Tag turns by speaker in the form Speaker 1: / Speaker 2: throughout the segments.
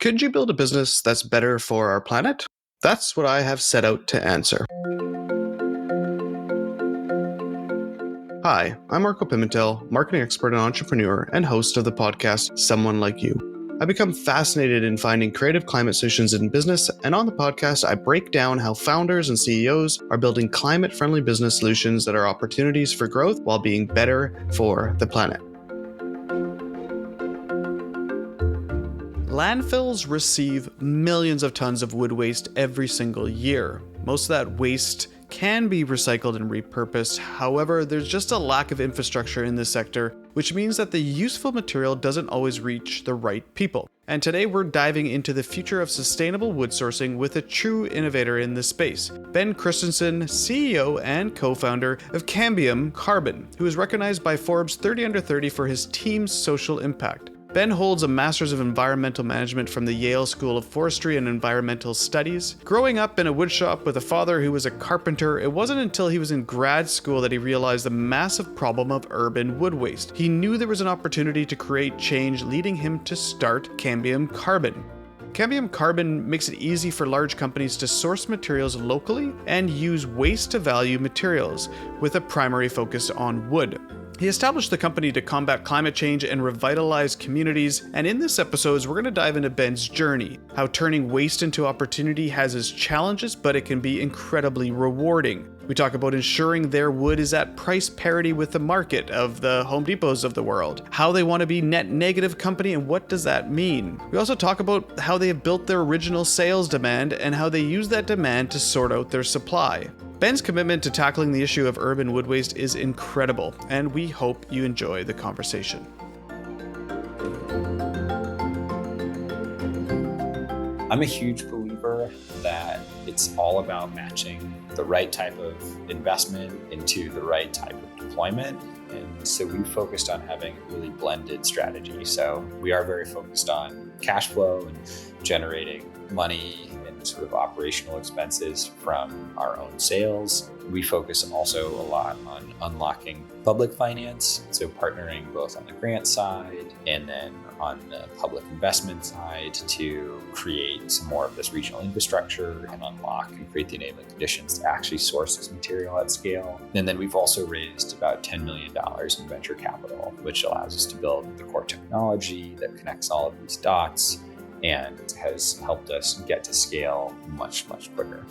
Speaker 1: Could you build a business that's better for our planet? That's what I have set out to answer. Hi, I'm Marco Pimentel, marketing expert and entrepreneur, and host of the podcast Someone Like You. I become fascinated in finding creative climate solutions in business, and on the podcast, I break down how founders and CEOs are building climate-friendly business solutions that are opportunities for growth while being better for the planet. Landfills receive millions of tons of wood waste every single year. Most of that waste can be recycled and repurposed. However, there's just a lack of infrastructure in this sector, which means that the useful material doesn't always reach the right people. And today we're diving into the future of sustainable wood sourcing with a true innovator in this space, Ben Christensen, CEO and co-founder of Cambium Carbon, who is recognized by Forbes 30 Under 30 for his team's social impact. Ben holds a Master's of Environmental Management from the Yale School of Forestry and Environmental Studies. Growing up in a woodshop with a father who was a carpenter, it wasn't until he was in grad school that he realized the massive problem of urban wood waste. He knew there was an opportunity to create change, leading him to start Cambium Carbon. Cambium Carbon makes it easy for large companies to source materials locally and use waste-to-value materials, with a primary focus on wood. He established the company to combat climate change and revitalize communities, and in this episode, we're going to dive into Ben's journey, how turning waste into opportunity has its challenges, but it can be incredibly rewarding. We talk about ensuring their wood is at price parity with the market of the Home Depots of the world, how they want to be net negative company and what does that mean. We also talk about how they have built their original sales demand and how they use that demand to sort out their supply. Ben's commitment to tackling the issue of urban wood waste is incredible, and we hope you enjoy the conversation.
Speaker 2: I'm a huge believer that it's all about matching the right type of investment into the right type of deployment. And so we focused on having a really blended strategy. So we are very focused on cash flow and generating money and sort of operational expenses from our own sales. We focus also a lot on unlocking public finance, so partnering both on the grant side and then on the public investment side to create some more of this regional infrastructure and unlock and create the enabling conditions to actually source this material at scale. And then we've also raised about $10 million in venture capital, which allows us to build the core technology that connects all of these dots and has helped us get to scale much, much quicker.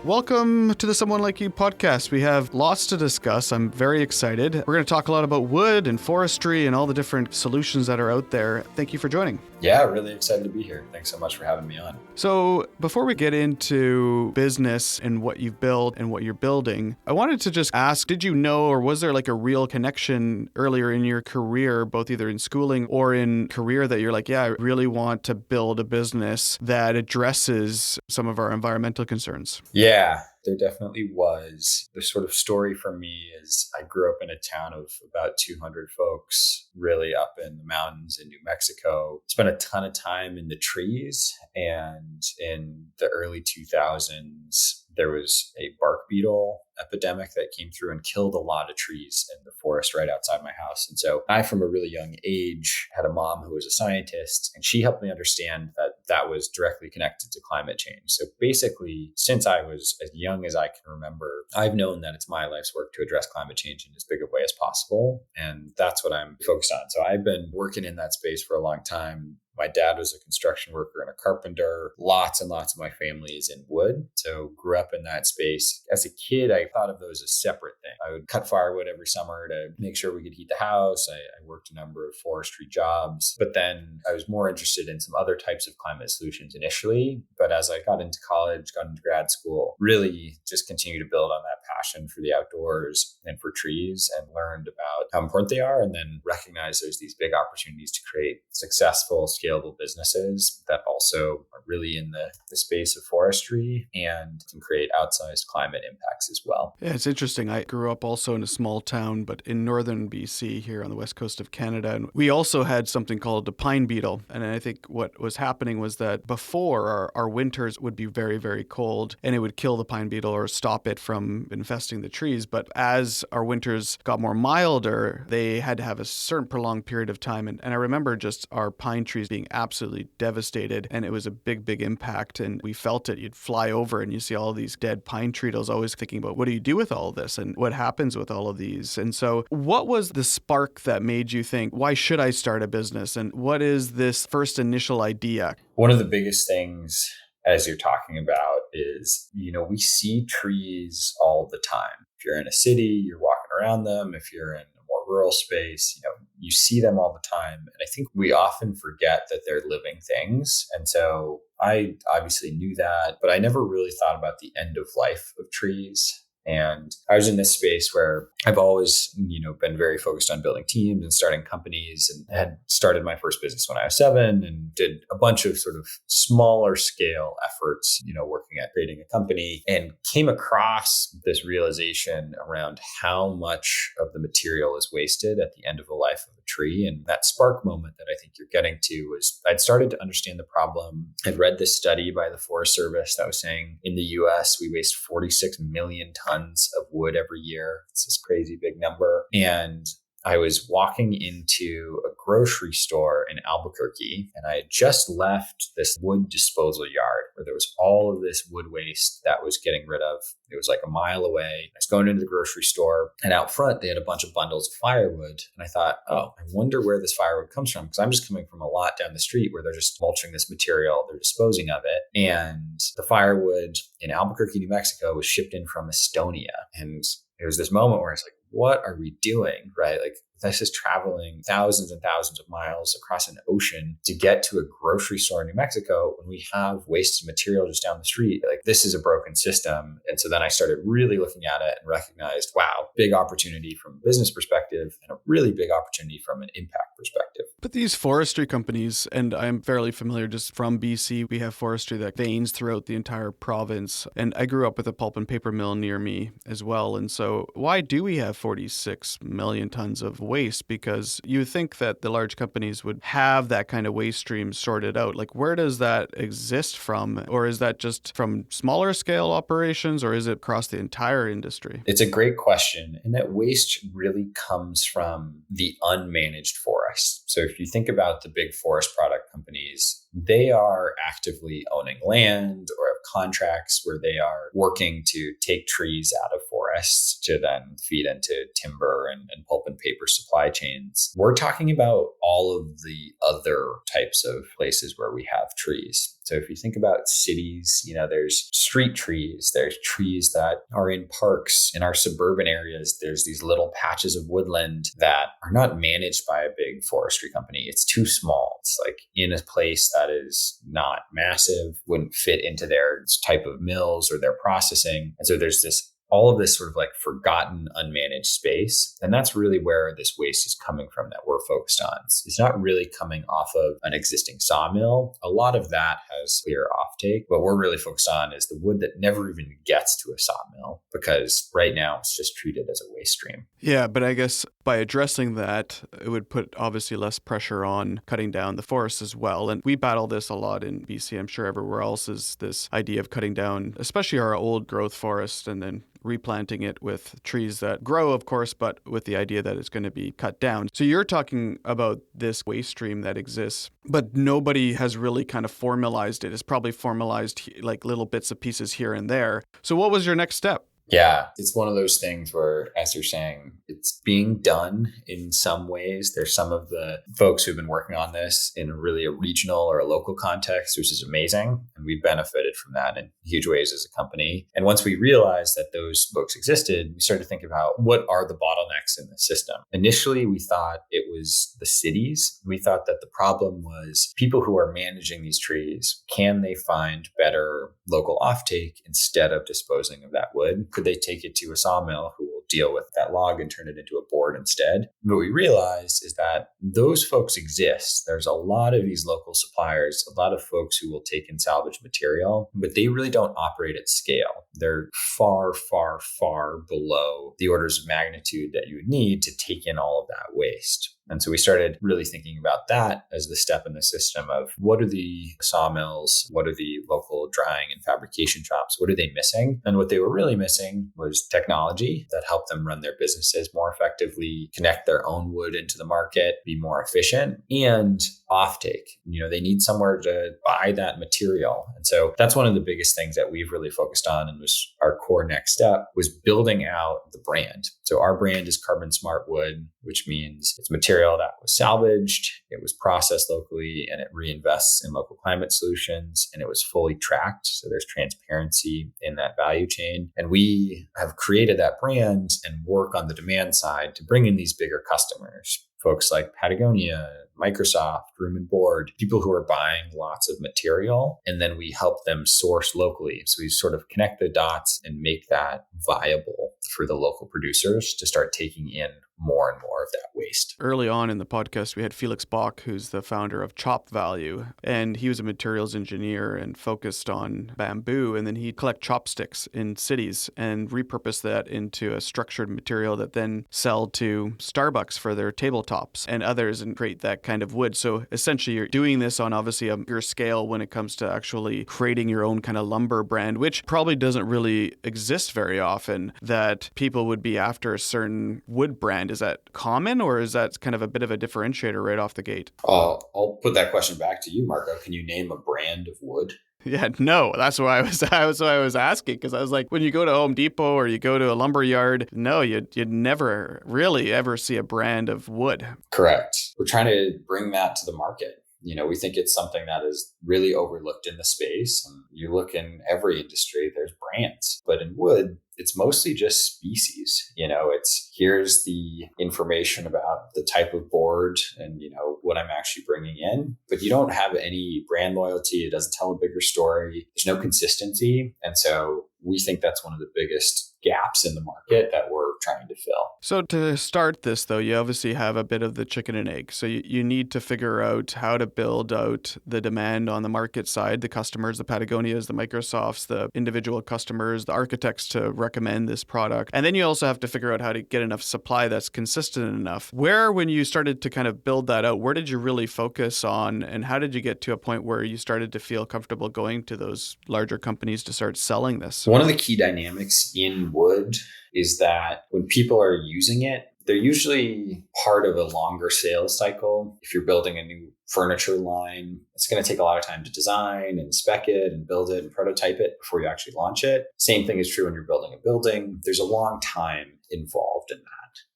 Speaker 1: Welcome to the Someone Like You podcast. We have lots to discuss. I'm very excited. We're going to talk a lot about wood and forestry and all the different solutions that are out there. Thank you for joining.
Speaker 2: Yeah, really excited to be here. Thanks so much for having me on.
Speaker 1: So before we get into business and what you've built and what you're building, I wanted to just ask, did you know, or was there like a real connection earlier in your career, both either in schooling or in career, that you're like, yeah, I really want to build a business that addresses some of our environmental concerns?
Speaker 2: Yeah, there definitely was. The sort of story for me is I grew up in a town of about 200 folks, really up in the mountains in New Mexico. Spent a ton of time in the trees. And in the early 2000s, there was a bark beetle epidemic that came through and killed a lot of trees in the forest right outside my house. And so I, from a really young age, had a mom who was a scientist, and she helped me understand that that was directly connected to climate change. So basically, since I was as young as I can remember, I've known that it's my life's work to address climate change in as big a way as possible. And that's what I'm focused on. So I've been working in that space for a long time. My dad was a construction worker and a carpenter. Lots and lots of my family is in wood. So grew up in that space. As a kid, I thought of those as separate things. I would cut firewood every summer to make sure we could heat the house. I worked a number of forestry jobs, but then I was more interested in some other types of climate solutions initially. But as I got into college, got into grad school, really just continued to build on that passion for the outdoors and for trees, and learned about how important they are, and then recognized there's these big opportunities to create successful, scalable businesses that also are really in the space of forestry and can create outsized climate impacts as well.
Speaker 1: Yeah, it's interesting. I grew up also in a small town, but in northern BC here on the west coast of Canada. And we also had something called the pine beetle. And I think what was happening was that before our winters would be very, very cold, and it would kill the pine beetle or stop it from infecting infesting the trees. But as our winters got more milder, they had to have a certain prolonged period of time. And I remember just our pine trees being absolutely devastated. And it was a big, big impact. And we felt it. You'd fly over and you see all these dead pine trees. I was always thinking about, what do you do with all of this? And what happens with all of these? And so what was the spark that made you think, why should I start a business? And what is this first initial idea?
Speaker 2: One of the biggest things, as you're talking about, is, we see trees all the time. If you're in a city, you're walking around them. If you're in a more rural space, you see them all the time. And I think we often forget that they're living things. And so I obviously knew that, but I never really thought about the end of life of trees. And I was in this space where I've always, been very focused on building teams and starting companies, and had started my first business when I was 7 and did a bunch of sort of smaller scale efforts, working at creating a company, and came across this realization around how much of the material is wasted at the end of the life of a tree. And that spark moment that I think you're getting to was I'd started to understand the problem. I'd read this study by the Forest Service that was saying in the US, we waste 46 million tons of wood every year. It's this crazy big number. And I was walking into a grocery store in Albuquerque, and I had just left this wood disposal yard where there was all of this wood waste that was getting rid of. It was like a mile away. I was going into the grocery store, and out front, they had a bunch of bundles of firewood. And I thought, oh, I wonder where this firewood comes from, because I'm just coming from a lot down the street where they're just mulching this material, they're disposing of it. And the firewood in Albuquerque, New Mexico was shipped in from Estonia. And it was this moment where I was like, what are we doing, right? Like, this is traveling thousands and thousands of miles across an ocean to get to a grocery store in New Mexico when we have wasted material just down the street. Like, this is a broken system. And so then I started really looking at it and recognized, wow, big opportunity from a business perspective and a really big opportunity from an impact perspective.
Speaker 1: But these forestry companies, and I'm fairly familiar just from BC, we have forestry that veins throughout the entire province. And I grew up with a pulp and paper mill near me as well. And so why do we have 46 million tons of waste? Because you think that the large companies would have that kind of waste stream sorted out. Like, where does that exist from? Or is that just from smaller scale operations, or is it across the entire industry?
Speaker 2: It's a great question. And that waste really comes from the unmanaged forest. So if you think about the big forest product companies, they are actively owning land or have contracts where they are working to take trees out of forests to then feed into timber and pulp and paper supply chains. We're talking about all of the other types of places where we have trees. So if you think about cities, there's street trees, there's trees that are in parks. In our suburban areas, there's these little patches of woodland that are not managed by a big forestry company. It's too small. It's like in a place that is not massive, wouldn't fit into their type of mills or their processing. And so there's all of this sort of like forgotten, unmanaged space. And that's really where this waste is coming from that we're focused on. It's not really coming off of an existing sawmill. A lot of that has clear offtake. What we're really focused on is the wood that never even gets to a sawmill, because right now it's just treated as a waste stream.
Speaker 1: Yeah, but I guess by addressing that, it would put obviously less pressure on cutting down the forests as well. And we battle this a lot in BC. I'm sure everywhere else is this idea of cutting down, especially our old growth forest, and then replanting it with trees that grow, of course, but with the idea that it's going to be cut down. So you're talking about this waste stream that exists, but nobody has really kind of formalized it. It's probably formalized like little bits of pieces here and there. So what was your next step?
Speaker 2: Yeah, it's one of those things where, as you're saying, it's being done in some ways. There's some of the folks who've been working on this in really a regional or a local context, which is amazing. And we've benefited from that in huge ways as a company. And once we realized that those folks existed, we started to think about what are the bottlenecks in the system. Initially, we thought it was the cities. We thought that the problem was people who are managing these trees. Can they find better local offtake instead of disposing of that wood? Could they take it to a sawmill who will deal with that log and turn it into a board instead? What we realized is that those folks exist. There's a lot of these local suppliers, a lot of folks who will take in salvage material, but they really don't operate at scale. they're far, far, far below the orders of magnitude that you would need to take in all of that waste. And so we started really thinking about that as the step in the system of what are the sawmills, what are the local drying and fabrication shops, what are they missing? And what they were really missing was technology that helped them run their businesses more effectively, connect their own wood into the market, be more efficient, and offtake. They need somewhere to buy that material. And so that's one of the biggest things that we've really focused on and was our core next step was building out the brand. So our brand is Carbon Smart Wood, which means it's material that was salvaged, it was processed locally, and it reinvests in local climate solutions, and it was fully tracked. So there's transparency in that value chain. And we have created that brand and work on the demand side to bring in these bigger customers. Folks like Patagonia, Microsoft, Room and Board, people who are buying lots of material, and then we help them source locally. So we sort of connect the dots and make that viable for the local producers to start taking in more and more of that waste.
Speaker 1: Early on in the podcast, we had Felix Bach, who's the founder of Chop Value, and he was a materials engineer and focused on bamboo. And then he'd collect chopsticks in cities and repurpose that into a structured material that then sell to Starbucks for their tabletops and others and create that kind of wood. So essentially, you're doing this on obviously a bigger scale when it comes to actually creating your own kind of lumber brand, which probably doesn't really exist very often, that people would be after a certain wood brand. Is that common, or is that kind of a bit of a differentiator right off the gate?
Speaker 2: I'll put that question back to you, Marco. Can you name a brand of wood?
Speaker 1: Yeah, no, that's why I was asking, because I was like, when you go to Home Depot or you go to a lumber yard, no, you'd never really ever see a brand of wood.
Speaker 2: Correct. We're trying to bring that to the market. We think it's something that is really overlooked in the space. And you look in every industry, there's brands, but in wood, it's mostly just species. It's here's the information about the type of board and, what I'm actually bringing in, but you don't have any brand loyalty. It doesn't tell a bigger story. There's no consistency. And so we think that's one of the biggest gaps in the market that we're trying to fill.
Speaker 1: So to start this, though, you obviously have a bit of the chicken and egg. So you need to figure out how to build out the demand on the market side, the customers, the Patagonias, the Microsofts, the individual customers, the architects to recommend this product. And then you also have to figure out how to get enough supply that's consistent enough. When you started to kind of build that out, where did you really focus on, and how did you get to a point where you started to feel comfortable going to those larger companies to start selling this?
Speaker 2: One of the key dynamics in wood is that when people are using it, they're usually part of a longer sales cycle. If you're building a new furniture line, it's going to take a lot of time to design and spec it and build it and prototype it before you actually launch it. Same thing is true when you're building a building. There's a long time involved in that.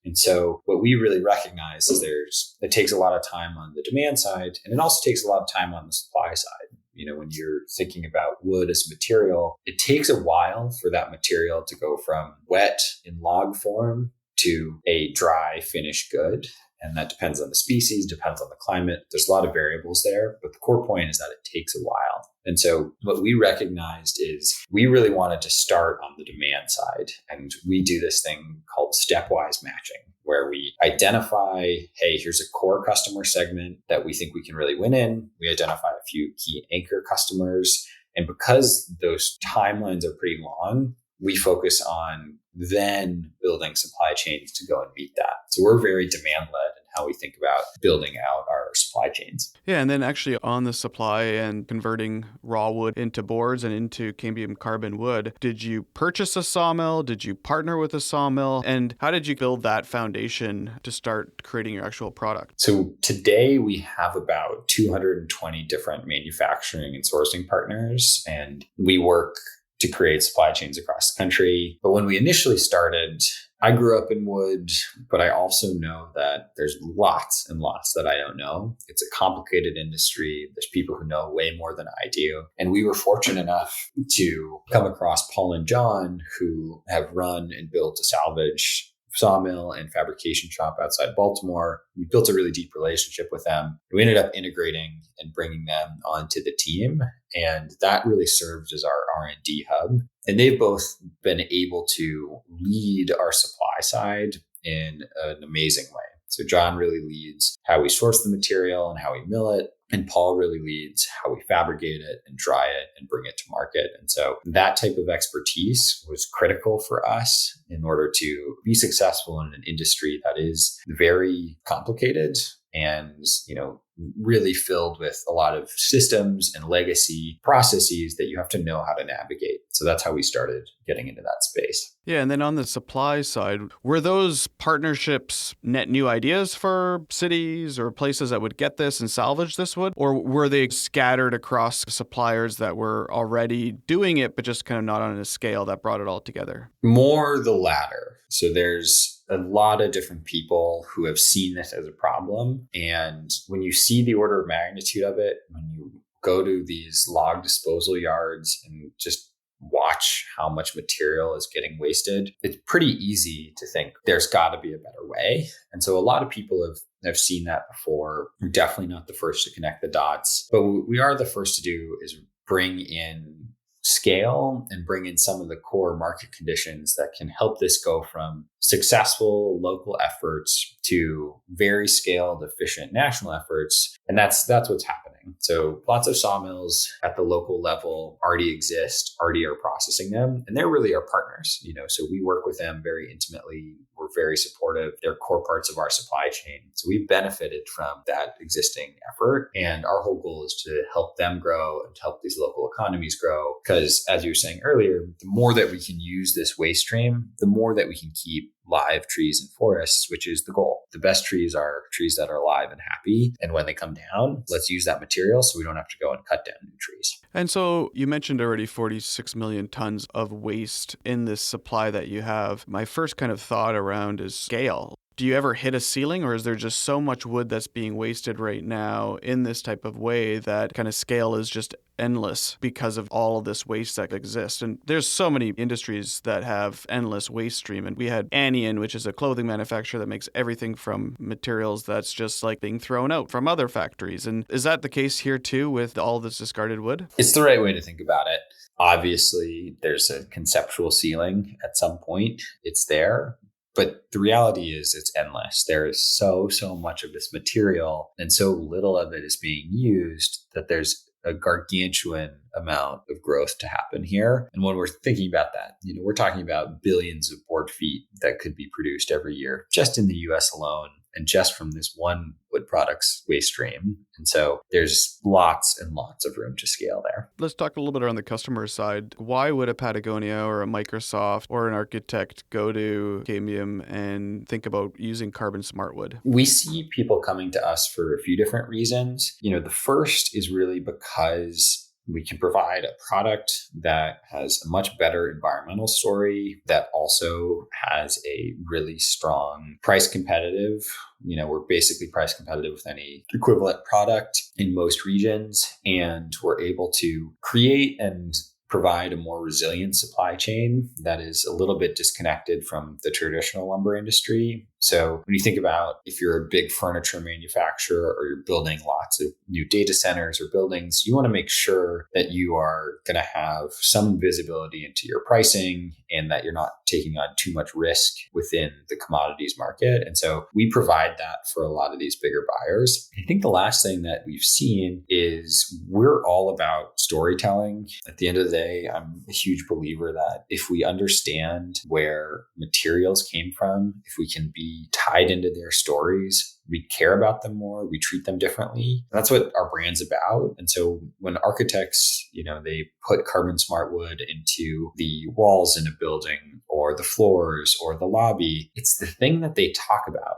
Speaker 2: And so what we really recognize is it takes a lot of time on the demand side, and it also takes a lot of time on the supply side. When you're thinking about wood as a material, it takes a while for that material to go from wet in log form to a dry finished good. And that depends on the species, depends on the climate. There's a lot of variables there, but the core point is that it takes a while. And so what we recognized is we really wanted to start on the demand side. And we do this thing called stepwise matching, where we identify, hey, here's a core customer segment that we think we can really win in. We identify a few key anchor customers. And because those timelines are pretty long, we focus on then building supply chains to go and meet that. So we're very demand led in how we think about building out our supply chains.
Speaker 1: Yeah, and then actually on the supply and converting raw wood into boards and into Cambium Carbon wood, did you purchase a sawmill? Did you partner with a sawmill? And how did you build that foundation to start creating your actual product?
Speaker 2: So today we have about 220 different manufacturing and sourcing partners, and we work to create supply chains across the country. But when we initially started, I grew up in wood, but I also know that there's lots and lots that I don't know. It's a complicated industry. There's people who know way more than I do. And we were fortunate enough to come across Paul and John, who have run and built a salvage sawmill and fabrication shop outside Baltimore. We built a really deep relationship with them. We ended up integrating and bringing them onto the team. And that really served as our R&D hub. And they've both been able to lead our supply side in an amazing way. So John really leads how we source the material and how we mill it. And Paul really leads how we fabricate it and dry it and bring it to market. And so that type of expertise was critical for us in order to be successful in an industry that is very complicated and, really filled with a lot of systems and legacy processes that you have to know how to navigate. So that's how we started getting into that space.
Speaker 1: Yeah, and then on the supply side, were those partnerships net new ideas for cities or places that would get this and salvage this wood? Or were they scattered across suppliers that were already doing it, but just kind of not on a scale that brought it all together?
Speaker 2: More the latter. So there's a lot of different people who have seen this as a problem. And when you see the order of magnitude of it, when you go to these log disposal yards and just watch how much material is getting wasted, it's pretty easy to think there's got to be a better way. And so a lot of people have seen that before. We're definitely not the first to connect the dots, but what we are the first to do is bring in scale and bring in some of the core market conditions that can help this go from successful local efforts to very scaled, efficient national efforts. And that's what's happening. So lots of sawmills at the local level already exist, already are processing them, and they're really our partners. So we work with them very intimately. We're very supportive. They're core parts of our supply chain. So we've benefited from that existing effort. And our whole goal is to help them grow and to help these local economies grow. Because as you were saying earlier, the more that we can use this waste stream, the more that we can keep live trees and forests, which is the goal. The best trees are trees that are alive and happy. And when they come down, let's use that material so we don't have to go and cut down new trees.
Speaker 1: And so you mentioned already 46 million tons of waste in this supply that you have. My first kind of thought around is scale. Do you ever hit a ceiling, or is there just so much wood that's being wasted right now in this type of way that kind of scale is just endless because of all of this waste that exists? And there's so many industries that have endless waste stream. And we had Anion, which is a clothing manufacturer that makes everything from materials that's just like being thrown out from other factories. And is that the case here too with all this discarded wood?
Speaker 2: It's the right way to think about it. Obviously, there's a conceptual ceiling at some point. It's there. But the reality is it's endless. There is so much of this material and so little of it is being used that there's a gargantuan amount of growth to happen here. And when we're thinking about that, we're talking about billions of board feet that could be produced every year just in the US alone and just from this one wood products waste stream. And so there's lots and lots of room to scale there.
Speaker 1: Let's talk a little bit on the customer side. Why would a Patagonia or a Microsoft or an architect go to Cambium and think about using carbon smart wood?
Speaker 2: We see people coming to us for a few different reasons. The first is really because we can provide a product that has a much better environmental story that also has a really strong price competitive. We're basically price competitive with any equivalent product in most regions, and we're able to create and provide a more resilient supply chain that is a little bit disconnected from the traditional lumber industry. So when you think about if you're a big furniture manufacturer or you're building lots of new data centers or buildings, you want to make sure that you are going to have some visibility into your pricing and that you're not taking on too much risk within the commodities market. And so we provide that for a lot of these bigger buyers. I think the last thing that we've seen is we're all about storytelling. At the end of the day, I'm a huge believer that if we understand where materials came from, if we can be tied into their stories, we care about them more, we treat them differently. That's what our brand's about. And so when architects, they put carbon smart wood into the walls in a building or the floors or the lobby, it's the thing that they talk about.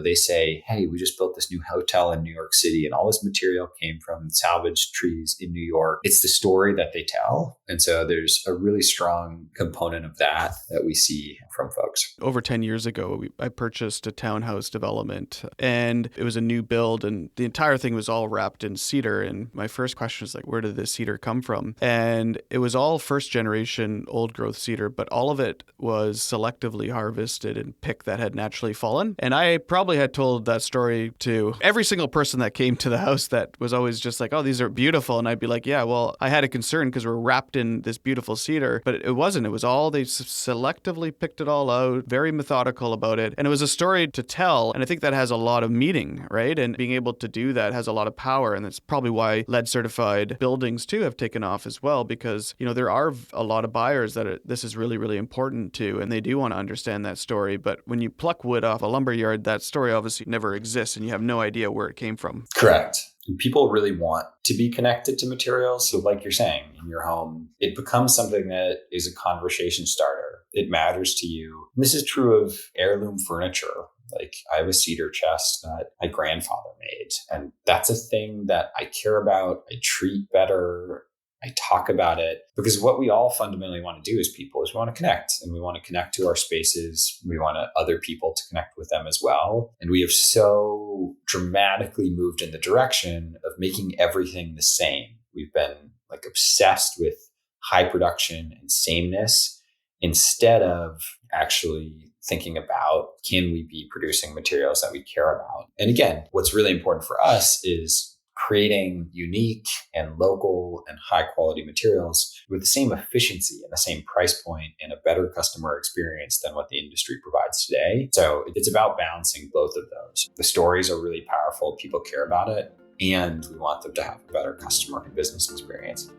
Speaker 2: They say, hey, we just built this new hotel in New York City and all this material came from salvaged trees in New York. It's the story that they tell. And so there's a really strong component of that we see from folks.
Speaker 1: Over 10 years ago, I purchased a townhouse development and it was a new build and the entire thing was all wrapped in cedar. And my first question was like, where did this cedar come from? And it was all first generation old growth cedar, but all of it was selectively harvested and picked that had naturally fallen. And I probably had told that story to every single person that came to the house that was always just like, oh, these are beautiful. And I'd be like, yeah, well, I had a concern because we're wrapped in this beautiful cedar, but it wasn't. It was all, they selectively picked it all out, very methodical about it. And it was a story to tell. And I think that has a lot of meaning, right? And being able to do that has a lot of power. And that's probably why lead certified buildings too have taken off as well, because, there are a lot of buyers that this is really, really important to, and they do want to understand that story. But when you pluck wood off a lumber yard, that story obviously never exists and you have no idea where it came from.
Speaker 2: Correct. And people really want to be connected to materials. So like you're saying, in your home, it becomes something that is a conversation starter. It matters to you. And this is true of heirloom furniture. Like I have a cedar chest that my grandfather made, and that's a thing that I care about. I treat better. I talk about it because what we all fundamentally want to do as people is we want to connect, and we want to connect to our spaces. We want other people to connect with them as well. And we have so dramatically moved in the direction of making everything the same. We've been like obsessed with high production and sameness instead of actually thinking about, can we be producing materials that we care about? And again, what's really important for us is creating unique and local and high quality materials with the same efficiency and the same price point and a better customer experience than what the industry provides today. So it's about balancing both of those. The stories are really powerful. People care about it, and we want them to have a better customer and business experience.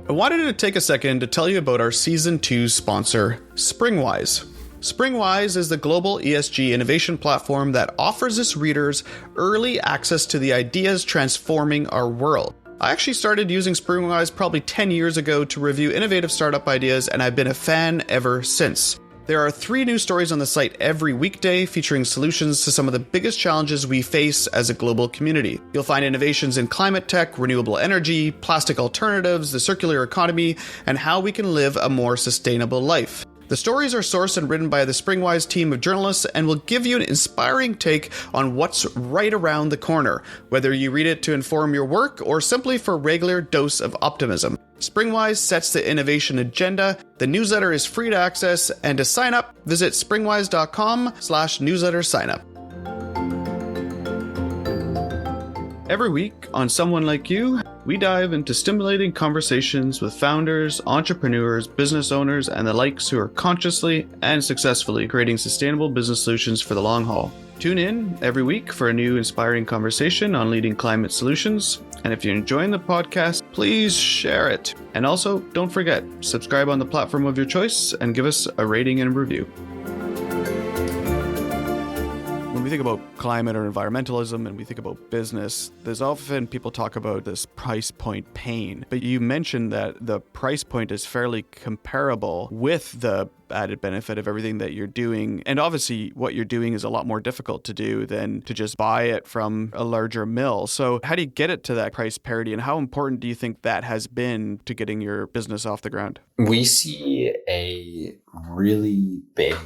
Speaker 1: I wanted to take a second to tell you about our Season 2 sponsor, Springwise. Springwise is the global ESG innovation platform that offers its readers early access to the ideas transforming our world. I actually started using Springwise probably 10 years ago to review innovative startup ideas, and I've been a fan ever since. There are 3 new stories on the site every weekday featuring solutions to some of the biggest challenges we face as a global community. You'll find innovations in climate tech, renewable energy, plastic alternatives, the circular economy, and how we can live a more sustainable life. The stories are sourced and written by the Springwise team of journalists and will give you an inspiring take on what's right around the corner, whether you read it to inform your work or simply for a regular dose of optimism. Springwise sets the innovation agenda. The newsletter is free to access, and to sign up, visit springwise.com/newsletter signup. Every week on Someone Like You, we dive into stimulating conversations with founders, entrepreneurs, business owners, and the likes who are consciously and successfully creating sustainable business solutions for the long haul. Tune in every week for a new inspiring conversation on leading climate solutions. And if you're enjoying the podcast, please share it. And also, don't forget, subscribe on the platform of your choice and give us a rating and review. When we think about climate or environmentalism and we think about business, there's often people talk about this price point pain. But you mentioned that the price point is fairly comparable with the added benefit of everything that you're doing. And obviously what you're doing is a lot more difficult to do than to just buy it from a larger mill. So how do you get it to that price parity, and how important do you think that has been to getting your business off the ground?
Speaker 2: We see a really big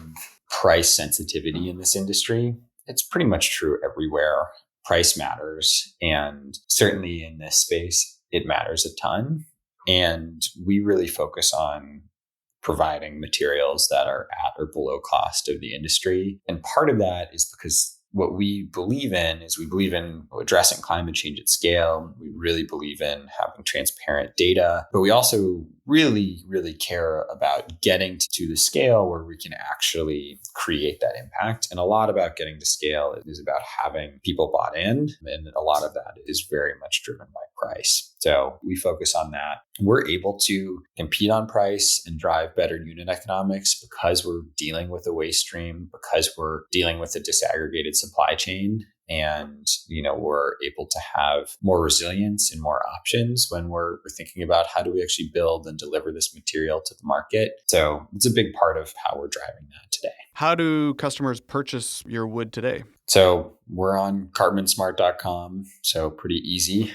Speaker 2: price sensitivity in this industry. It's pretty much true everywhere. Price matters. And certainly in this space, it matters a ton. And we really focus on providing materials that are at or below cost of the industry. And part of that is because what we believe in addressing climate change at scale. We really believe in having transparent data, but we also really, really care about getting to the scale where we can actually create that impact. And a lot about getting to scale is about having people bought in. And a lot of that is very much driven by price. So we focus on that. We're able to compete on price and drive better unit economics because we're dealing with a waste stream, because we're dealing with a disaggregated supply chain. And, we're able to have more resilience and more options when we're thinking about how do we actually build and deliver this material to the market. So it's a big part of how we're driving that today.
Speaker 1: How do customers purchase your wood today?
Speaker 2: So we're on carbonsmart.com, so pretty easy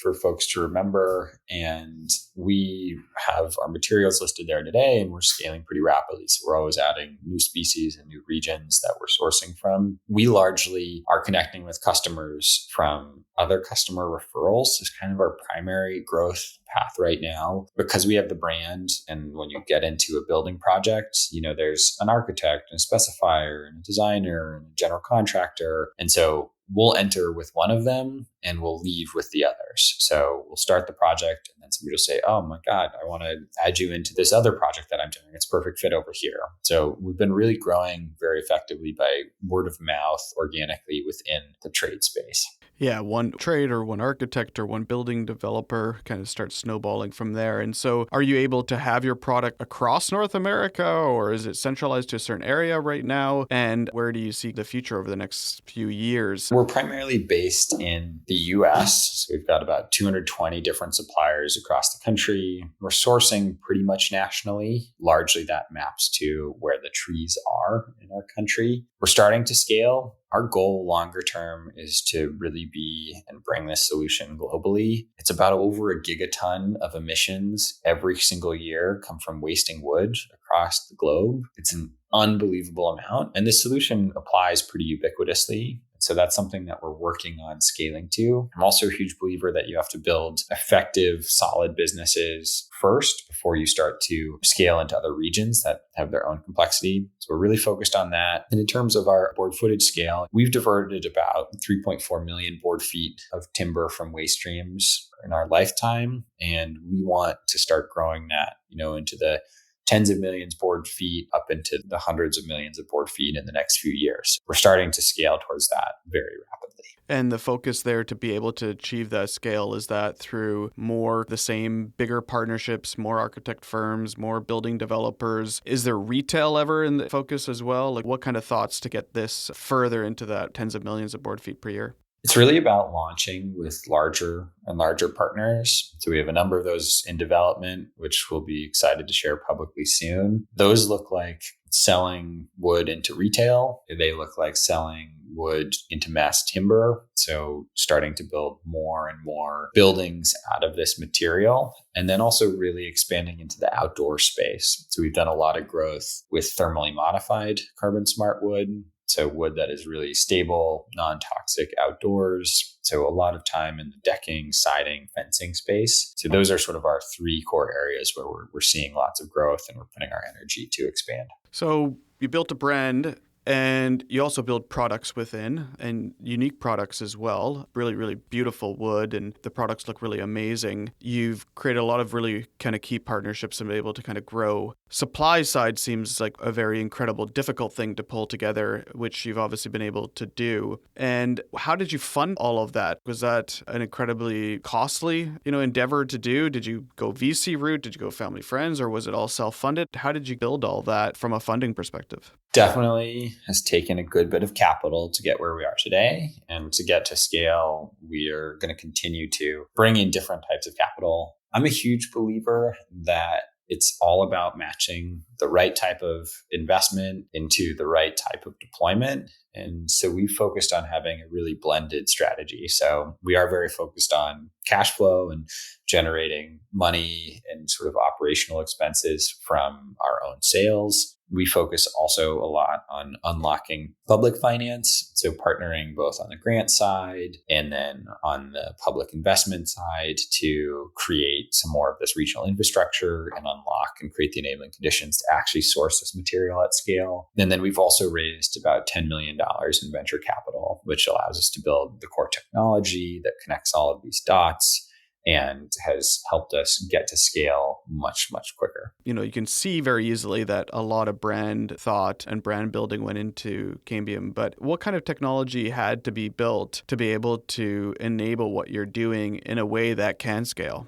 Speaker 2: for folks to remember. And we have our materials listed there today, and we're scaling pretty rapidly. So we're always adding new species and new regions that we're sourcing from. We largely are connecting with customers from other customer referrals is kind of our primary growth path right now, because we have the brand. And when you get into a building project, there's an architect and a specifier and a designer and a general contractor. And so we'll enter with one of them and we'll leave with the others. So we'll start the project and then somebody will say, oh my God, I want to add you into this other project that I'm doing. It's a perfect fit over here. So we've been really growing very effectively by word of mouth organically within the trade space.
Speaker 1: Yeah, one trade or one architect or one building developer kind of starts snowballing from there. And so are you able to have your product across North America, or is it centralized to a certain area right now? And where do you see the future over the next few years?
Speaker 2: We're primarily based in the US. So we've got about 220 different suppliers across the country. We're sourcing pretty much nationally. Largely that maps to where the trees are in our country. We're starting to scale. Our goal longer term is to really be and bring this solution globally. It's about over a gigaton of emissions every single year come from wasting wood across the globe. It's an unbelievable amount. And this solution applies pretty ubiquitously. So that's something that we're working on scaling to. I'm also a huge believer that you have to build effective, solid businesses first before you start to scale into other regions that have their own complexity. So we're really focused on that. And in terms of our board footage scale, we've diverted about 3.4 million board feet of timber from waste streams in our lifetime. And we want to start growing that, into the tens of millions board feet up into the hundreds of millions of board feet in the next few years. We're starting to scale towards that very rapidly.
Speaker 1: And the focus there to be able to achieve that scale, is that through more the same bigger partnerships, more architect firms, more building developers? Is there retail ever in the focus as well? Like, what kind of thoughts to get this further into that tens of millions of board feet per year?
Speaker 2: It's really about launching with larger and larger partners. So we have a number of those in development, which we'll be excited to share publicly soon. Those look like selling wood into retail. They look like selling wood into mass timber. So starting to build more and more buildings out of this material. And then also really expanding into the outdoor space. So we've done a lot of growth with thermally modified carbon smart wood. So wood that is really stable, non-toxic outdoors. So a lot of time in the decking, siding, fencing space. So those are sort of our three core areas where we're seeing lots of growth and we're putting our energy to expand.
Speaker 1: So you built a brand, and you also build products within, and unique products as well. Really, really beautiful wood, and the products look really amazing. You've created a lot of really kind of key partnerships and been able to kind of grow. Supply side seems like a very incredible, difficult thing to pull together, which you've obviously been able to do. And how did you fund all of that? Was that an incredibly costly, endeavor to do? Did you go VC route? Did you go family friends, or was it all self-funded? How did you build all that from a funding perspective?
Speaker 2: Definitely has taken a good bit of capital to get where we are today. And to get to scale, we are going to continue to bring in different types of capital. I'm a huge believer that it's all about matching the right type of investment into the right type of deployment. And so we focused on having a really blended strategy. So we are very focused on cash flow and generating money and sort of operational expenses from our own sales. We focus also a lot on unlocking public finance, so partnering both on the grant side and then on the public investment side to create some more of this regional infrastructure and unlock and create the enabling conditions to actually source this material at scale. And then we've also raised about $10 million in venture capital, which allows us to build the core technology that connects all of these dots and has helped us get to scale much, much quicker.
Speaker 1: You can see very easily that a lot of brand thought and brand building went into Cambium, but what kind of technology had to be built to be able to enable what you're doing in a way that can scale?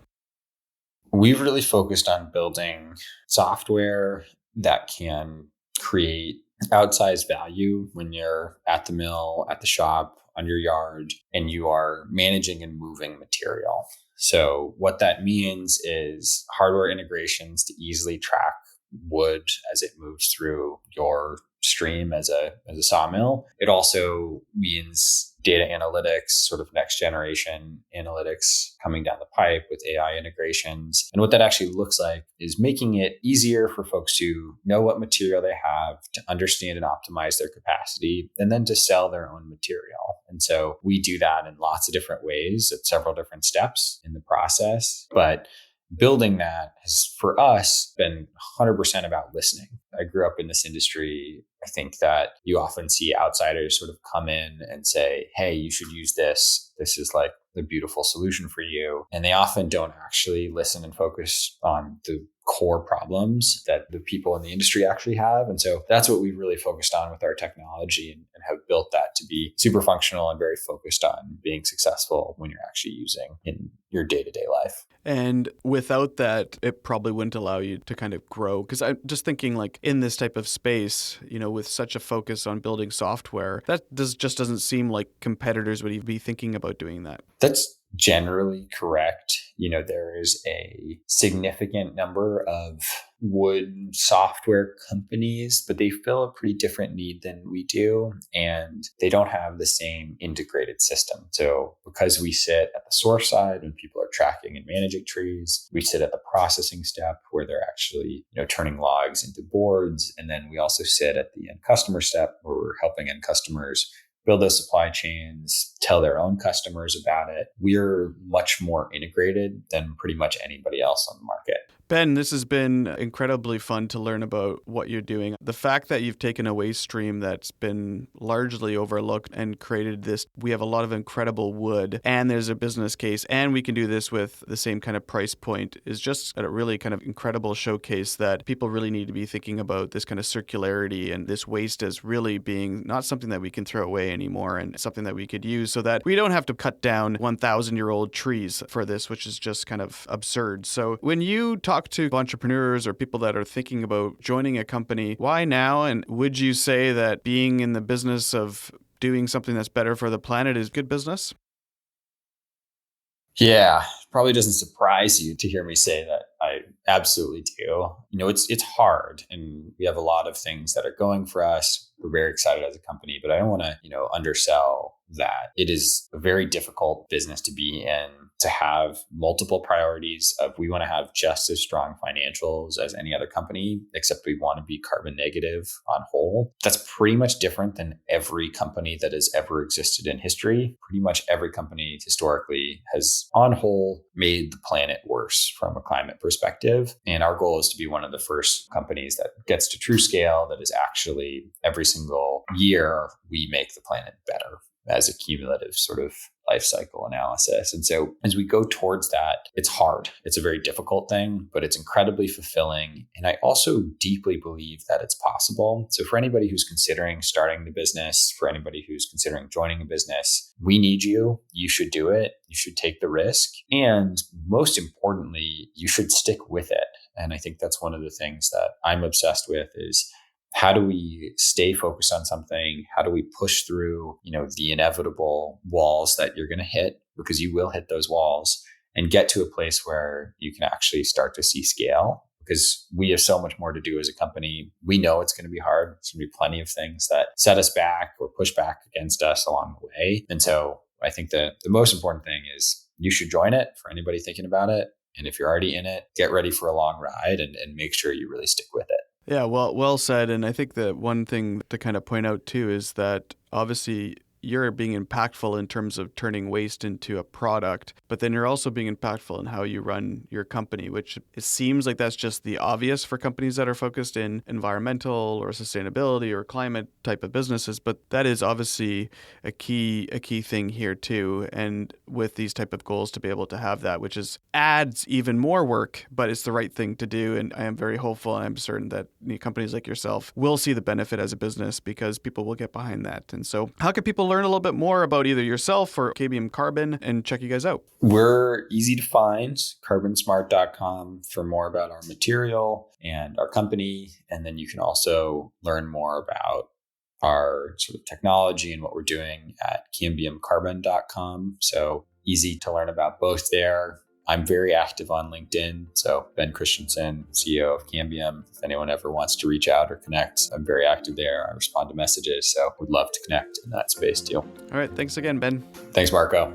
Speaker 2: We've really focused on building software that can create outsized value when you're at the mill, at the shop, on your yard, and you are managing and moving material. So what that means is hardware integrations to easily track wood as it moves through your stream as a sawmill. It also means data analytics, sort of next generation analytics coming down the pipe with AI integrations. And what that actually looks like is making it easier for folks to know what material they have, to understand and optimize their capacity, and then to sell their own material. And so we do that in lots of different ways at several different steps in the process. But building that has, for us, been 100% about listening. I grew up in this industry. I think that you often see outsiders sort of come in and say, hey, you should use this. This is like the beautiful solution for you. And they often don't actually listen and focus on the core problems that the people in the industry actually have. And so that's what we've really focused on with our technology and have built that to be super functional and very focused on being successful when you're actually using in your day-to-day life.
Speaker 1: And without that, it probably wouldn't allow you to kind of grow. Because I'm just thinking like in this type of space, with such a focus on building software, just doesn't seem like competitors would even be thinking about doing that.
Speaker 2: That's generally correct. There is a significant number of wood software companies, but they fill a pretty different need than we do. And they don't have the same integrated system. So because we sit at the source side when people are tracking and managing trees, we sit at the processing step where they're actually, turning logs into boards. And then we also sit at the end customer step where we're helping end customers build those supply chains, tell their own customers about it. We're much more integrated than pretty much anybody else on the market.
Speaker 1: Ben, this has been incredibly fun to learn about what you're doing. The fact that you've taken a waste stream that's been largely overlooked and created this, we have a lot of incredible wood and there's a business case and we can do this with the same kind of price point is just a really kind of incredible showcase that people really need to be thinking about this kind of circularity and this waste as really being not something that we can throw away anymore and something that we could use so that we don't have to cut down 1,000-year-old trees for this, which is just kind of absurd. So when you talk to entrepreneurs or people that are thinking about joining a company, why now? And would you say that being in the business of doing something that's better for the planet is good business?
Speaker 2: Yeah, probably doesn't surprise you to hear me say that. I absolutely do. It's hard and we have a lot of things that are going for us. We're very excited as a company, but I don't want to, undersell that. It is a very difficult business to be in, to have multiple priorities of we want to have just as strong financials as any other company, except we want to be carbon negative on whole. That's pretty much different than every company that has ever existed in history. Pretty much every company historically has on whole made the planet worse from a climate perspective. And our goal is to be one of the first companies that gets to true scale, that is actually every single year we make the planet better as a cumulative sort of life cycle analysis. And so as we go towards that, it's hard. It's a very difficult thing, but it's incredibly fulfilling. And I also deeply believe that it's possible. So for anybody who's considering starting the business, for anybody who's considering joining a business, we need you. You should do it. You should take the risk. And most importantly, you should stick with it. And I think that's one of the things that I'm obsessed with is how do we stay focused on something? How do we push through, the inevitable walls that you're going to hit, because you will hit those walls, and get to a place where you can actually start to see scale? Because we have so much more to do as a company. We know it's going to be hard. There's going to be plenty of things that set us back or push back against us along the way. And so I think the most important thing is you should join it for anybody thinking about it. And if you're already in it, get ready for a long ride and make sure you really stick with it.
Speaker 1: Yeah, well said. And I think that one thing to kind of point out too is that obviously you're being impactful in terms of turning waste into a product, but then you're also being impactful in how you run your company, which it seems like that's just the obvious for companies that are focused in environmental or sustainability or climate type of businesses. But that is obviously a key thing here too. And with these type of goals to be able to have that, which adds even more work, but it's the right thing to do. And I am very hopeful and I'm certain that companies like yourself will see the benefit as a business because people will get behind that. And so how can people learn a little bit more about either yourself or Cambium Carbon and check you guys out?
Speaker 2: We're easy to find, carbonsmart.com for more about our material and our company. And then you can also learn more about our sort of technology and what we're doing at cambiumcarbon.com. So easy to learn about both there. I'm very active on LinkedIn. So Ben Christensen, CEO of Cambium. If anyone ever wants to reach out or connect, I'm very active there. I respond to messages. So would love to connect in that space too.
Speaker 1: All right. Thanks again, Ben.
Speaker 2: Thanks, Marco.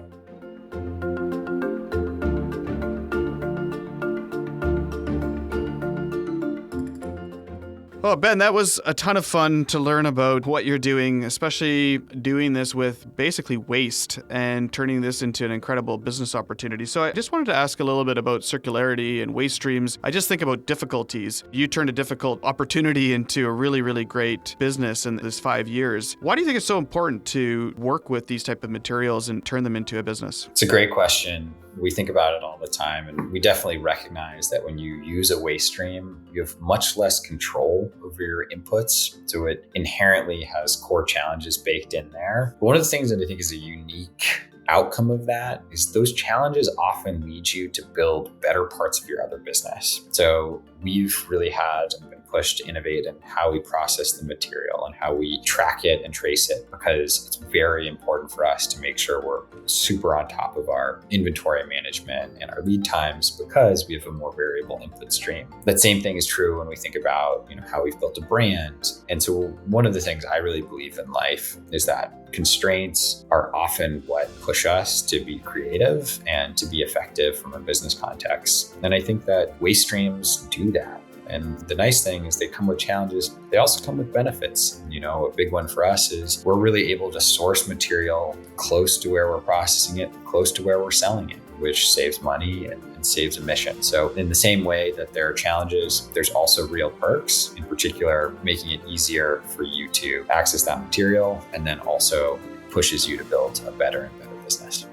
Speaker 1: Well, Ben, that was a ton of fun to learn about what you're doing, especially doing this with basically waste and turning this into an incredible business opportunity. So I just wanted to ask a little bit about circularity and waste streams. I just think about difficulties. You turned a difficult opportunity into a really, really great business in this 5 years. Why do you think it's so important to work with these type of materials and turn them into a business?
Speaker 2: It's a great question. We think about it all the time, and we definitely recognize that when you use a waste stream, you have much less control over your inputs. So it inherently has core challenges baked in there. But one of the things that I think is a unique outcome of that is those challenges often lead you to build better parts of your other business. So we've really had and been pushed to innovate in how we process the material and how we track it and trace it, because it's very important for us to make sure we're super on top of our inventory management and our lead times, because we have a more variable input stream. That same thing is true when we think about, how we've built a brand. And so one of the things I really believe in life is that constraints are often what push us to be creative and to be effective from a business context. And I think that waste streams do that. And the nice thing is they come with challenges. They also come with benefits. A big one for us is we're really able to source material close to where we're processing it, close to where we're selling it, which saves money and saves emissions. So in the same way that there are challenges, there's also real perks, in particular, making it easier for you to access that material, and then also pushes you to build a better and better business.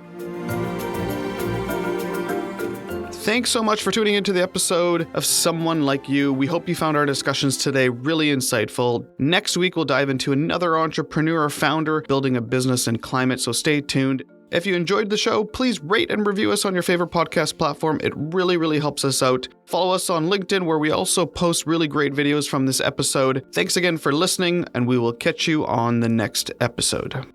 Speaker 1: Thanks so much for tuning into the episode of Someone Like You. We hope you found our discussions today really insightful. Next week, we'll dive into another entrepreneur or founder building a business in climate, so stay tuned. If you enjoyed the show, please rate and review us on your favorite podcast platform. It really, really helps us out. Follow us on LinkedIn, where we also post really great videos from this episode. Thanks again for listening, and we will catch you on the next episode.